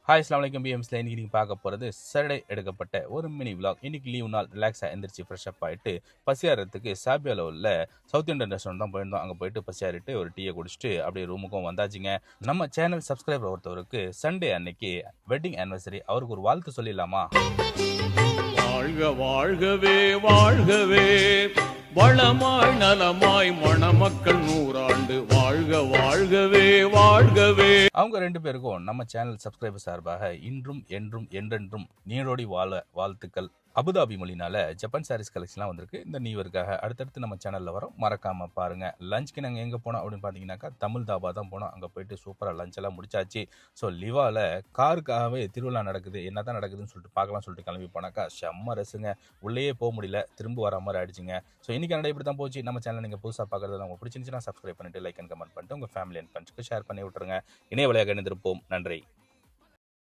Hi அஸ்ஸலாமு அலைக்கும் பிஎம்ஸ்ல இன்னைக்கு நீங்கள் பார்க்க போகிறது சாட்டர்டே எடுக்கப்பட்ட ஒரு மினி விலாக். இன்னைக்கு லீவ் நாள் ரிலாக்ஸாக எந்திரிச்சு ஃப்ரெஷ் அப் ஆகிட்டு பசியாரத்துக்கு சாபியாவில் உள்ள சவுத் இந்தியன் ரெஸ்டாரண்ட் தான் போயிருந்தோம். அங்கே போயிட்டு பசியாரிட்டு ஒரு டீயை குடிச்சிட்டு அப்படியே ரூமுக்கும் வந்தாச்சுங்க. நம்ம சேனல் சப்ஸ்கிரைபர் ஒருத்தவருக்கு சண்டே அன்னைக்கு வெட்டிங் ஆனிவர்சரி, அவருக்கு ஒரு வாழ்த்து சொல்லிடலாமா? வாழ்க வாழ்கவே வாழ்கவே வளமாய் நலமாய் மணமக்கள் 100 ஆண்டு வாழ்க வாழ்கவே வாழ்கவே. அவங்க ரெண்டு பேருக்கும் நம்ம சேனல் சப்ஸ்கிரைபர் சார்பாக இன்றும் என்றும் என்றென்றும் நீரோடி வாழ வாழ்த்துக்கள். அபுதாபி மொழினால ஜப்பான் சாரீஸ் கலெக்ஷன்லாம் வந்திருக்கு இந்த நியூ இயர்க்காக. அடுத்தடுத்து நம்ம சேனலில் வரோம், மறக்காமல் பாருங்கள். லஞ்சுக்கு நாங்கள் எங்கே போனோம் அப்படின்னு பார்த்தீங்கன்னாக்கா தமிழ் தாபா தான் போனோம். அங்கே போயிட்டு சூப்பராக லஞ்செல்லாம் முடிச்சாச்சு. ஸோ லிவாவில் காருக்காகவே திருவிழா நடக்குது, என்ன தான் நடக்குதுன்னு சொல்லிட்டு பார்க்கலாம் சொல்லிட்டு கிளம்பி போனாக்கா செம்ம ரசுங்க. உள்ளேயே போக முடியல, திரும்ப வர மாதிரி ஆயிடுச்சுங்க. ஸோ இன்றைக்கி நடை இப்படி தான் போச்சு. நம்ம சேனல் நீங்கள் புதுசாக பார்க்குறது உங்களுக்கு பிடிச்சிருந்துச்சுன்னா சப்ஸ்கிரைப் பண்ணிட்டு லைக் அண்ட் கமெண்ட் பண்ணிட்டு உங்கள் ஃபேமிலி அண்ட் ஃப்ரெண்ட்ஸ்க்கு ஷேர் பண்ணி விட்டுருங்க. இணைய வழியாக இணைந்திருப்போம். நன்றி.